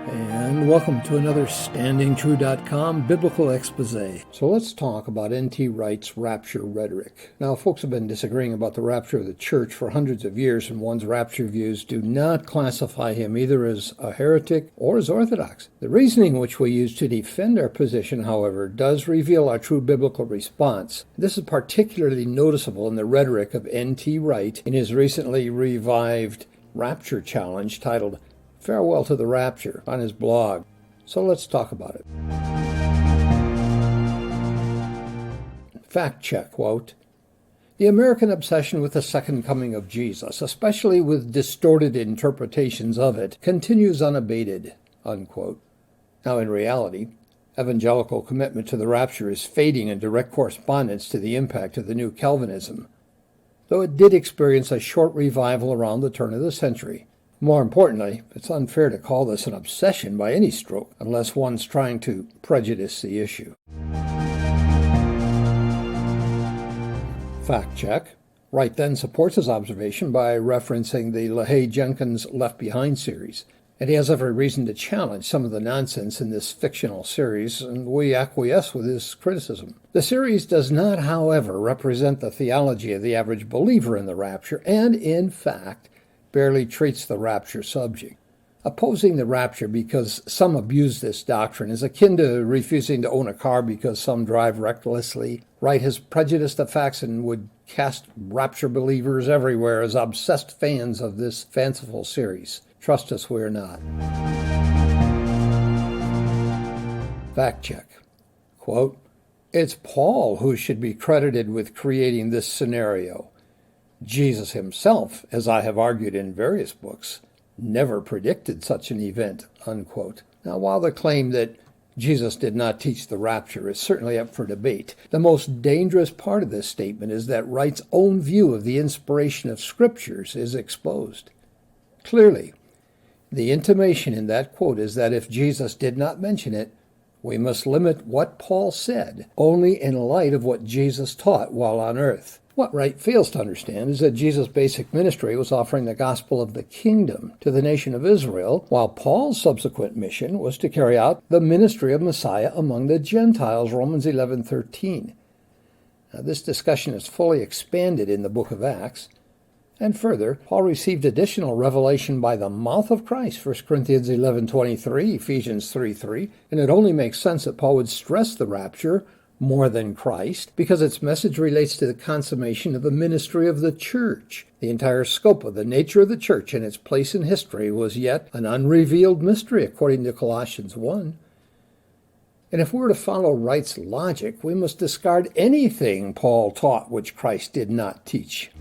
And welcome to another StandingTrue.com biblical expose. So let's talk about N.T. Wright's Rapture rhetoric. Now, folks have been disagreeing about the rapture of the church for hundreds of years, and one's rapture views do not classify him either as a heretic or as orthodox. The reasoning which we use to defend our position, however, does reveal our true biblical response. This is particularly noticeable in the rhetoric of N.T. Wright in his recently revived Rapture challenge titled Farewell to the Rapture on his blog. So let's talk about it. Fact check, quote, "The American obsession with the second coming of Jesus, especially with distorted interpretations of it, continues unabated," unquote. Now, in reality, evangelical commitment to the rapture is fading in direct correspondence to the impact of the new Calvinism, though it did experience a short revival around the turn of the century. More importantly, it's unfair to call this an obsession by any stroke, unless one's trying to prejudice the issue. Fact check. Wright then supports his observation by referencing the LaHaye Jenkins Left Behind series, and he has every reason to challenge some of the nonsense in this fictional series, and we acquiesce with his criticism. The series does not, however, represent the theology of the average believer in the rapture, and, in fact, barely treats the rapture subject. Opposing the rapture because some abuse this doctrine is akin to refusing to own a car because some drive recklessly. Wright has prejudiced the facts and would cast rapture believers everywhere as obsessed fans of this fanciful series. Trust us, we're not. Fact check. Quote, "It's Paul who should be credited with creating this scenario. Jesus himself, as I have argued in various books, never predicted such an event," unquote. Now, while the claim that Jesus did not teach the rapture is certainly up for debate, the most dangerous part of this statement is that Wright's own view of the inspiration of Scriptures is exposed. Clearly, the intimation in that quote is that if Jesus did not mention it, we must limit what Paul said only in light of what Jesus taught while on earth. What Wright fails to understand is that Jesus' basic ministry was offering the gospel of the kingdom to the nation of Israel, while Paul's subsequent mission was to carry out the ministry of Messiah among the Gentiles, Romans 11:13. Now, this discussion is fully expanded in the book of Acts. And further, Paul received additional revelation by the mouth of Christ, 1 Corinthians 11:23, Ephesians 3:3, and it only makes sense that Paul would stress the rapture more than Christ, because its message relates to the consummation of the ministry of the church. The entire scope of the nature of the church and its place in history was yet an unrevealed mystery, according to Colossians 1. And if we're to follow Wright's logic, we must discard anything Paul taught which Christ did not teach.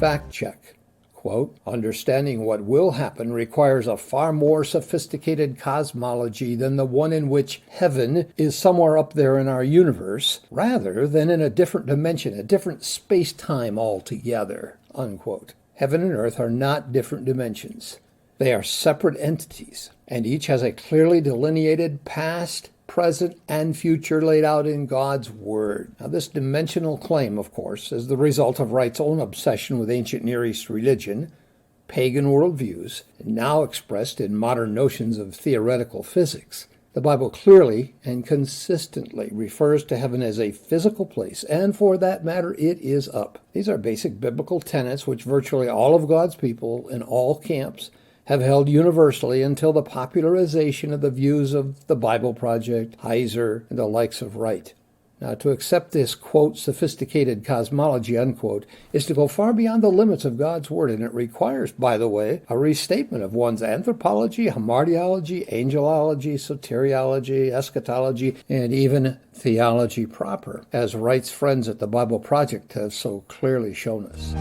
Fact check. Quote, "Understanding what will happen requires a far more sophisticated cosmology than the one in which heaven is somewhere up there in our universe, rather than in a different dimension, a different space-time altogether," unquote. Heaven and earth are not different dimensions. They are separate entities, and each has a clearly delineated past, present, and future laid out in God's Word. Now, this dimensional claim, of course, is the result of Wright's own obsession with ancient Near East religion, pagan worldviews, now expressed in modern notions of theoretical physics. The Bible clearly and consistently refers to heaven as a physical place, and for that matter, it is up. These are basic biblical tenets which virtually all of God's people in all camps have held universally until the popularization of the views of the Bible Project, Heiser, and the likes of Wright. Now, to accept this, quote, "sophisticated cosmology," unquote, is to go far beyond the limits of God's Word, and it requires, by the way, a restatement of one's anthropology, hamartiology, angelology, soteriology, eschatology, and even theology proper, as Wright's friends at the Bible Project have so clearly shown us.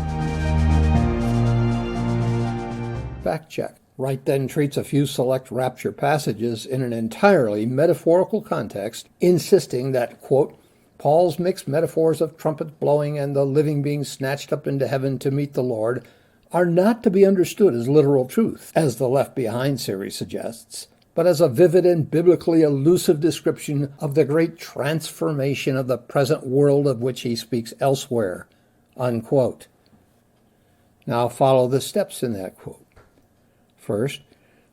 Fact check. Wright then treats a few select rapture passages in an entirely metaphorical context, insisting that, quote, "Paul's mixed metaphors of trumpet blowing and the living being snatched up into heaven to meet the Lord are not to be understood as literal truth, as the Left Behind series suggests, but as a vivid and biblically elusive description of the great transformation of the present world of which he speaks elsewhere," unquote. Now follow the steps in that quote. First,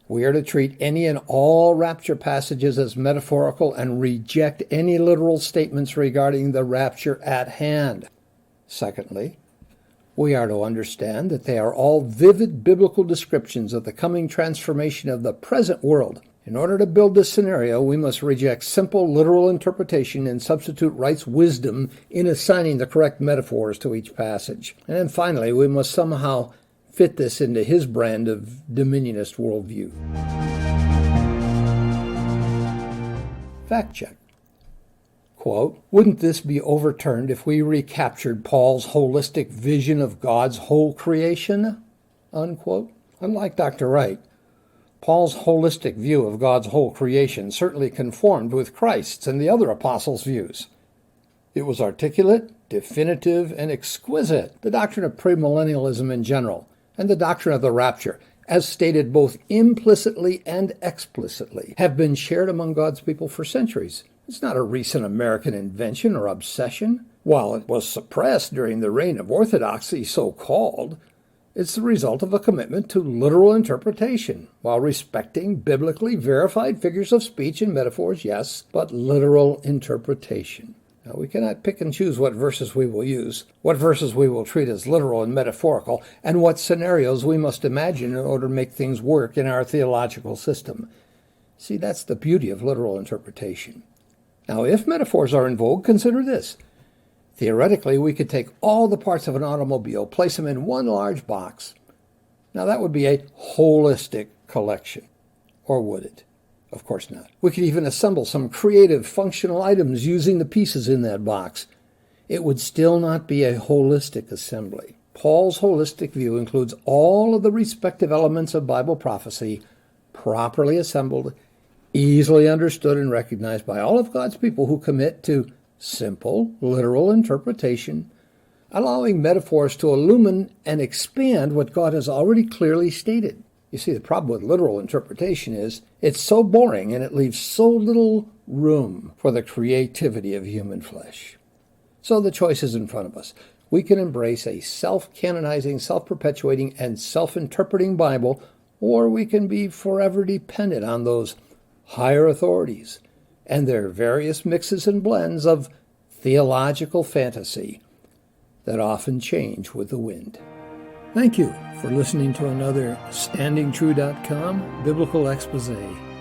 we are to treat any and all rapture passages as metaphorical and reject any literal statements regarding the rapture at hand. Secondly, we are to understand that they are all vivid biblical descriptions of the coming transformation of the present world. In order to build this scenario, we must reject simple literal interpretation and substitute Wright's wisdom in assigning the correct metaphors to each passage. And then finally, we must somehow fit this into his brand of dominionist worldview. Fact check. Quote, wouldn't this be overturned if we recaptured Paul's holistic vision of God's whole creation? Unquote. Unlike Dr. Wright, Paul's holistic view of God's whole creation certainly conformed with Christ's and the other apostles' views. It was articulate, definitive, and exquisite. The doctrine of premillennialism in general, and the doctrine of the rapture, as stated both implicitly and explicitly, have been shared among God's people for centuries. It's not a recent American invention or obsession. While it was suppressed during the reign of orthodoxy, so-called, it's the result of a commitment to literal interpretation, while respecting biblically verified figures of speech and metaphors, yes, but literal interpretation. Now, we cannot pick and choose what verses we will use, what verses we will treat as literal and metaphorical, and what scenarios we must imagine in order to make things work in our theological system. See, that's the beauty of literal interpretation. Now, if metaphors are in vogue, consider this. Theoretically, we could take all the parts of an automobile, place them in one large box. Now, that would be a holistic collection. Or would it? Of course not. We could even assemble some creative, functional items using the pieces in that box. It would still not be a holistic assembly. Paul's holistic view includes all of the respective elements of Bible prophecy, properly assembled, easily understood and recognized by all of God's people who commit to simple, literal interpretation, allowing metaphors to illumine and expand what God has already clearly stated. You see, the problem with literal interpretation is it's so boring and it leaves so little room for the creativity of human flesh. So the choice is in front of us. We can embrace a self-canonizing, self-perpetuating, and self-interpreting Bible, or we can be forever dependent on those higher authorities and their various mixes and blends of theological fantasy that often change with the wind. Thank you for listening to another StandingTrue.com Biblical Expose.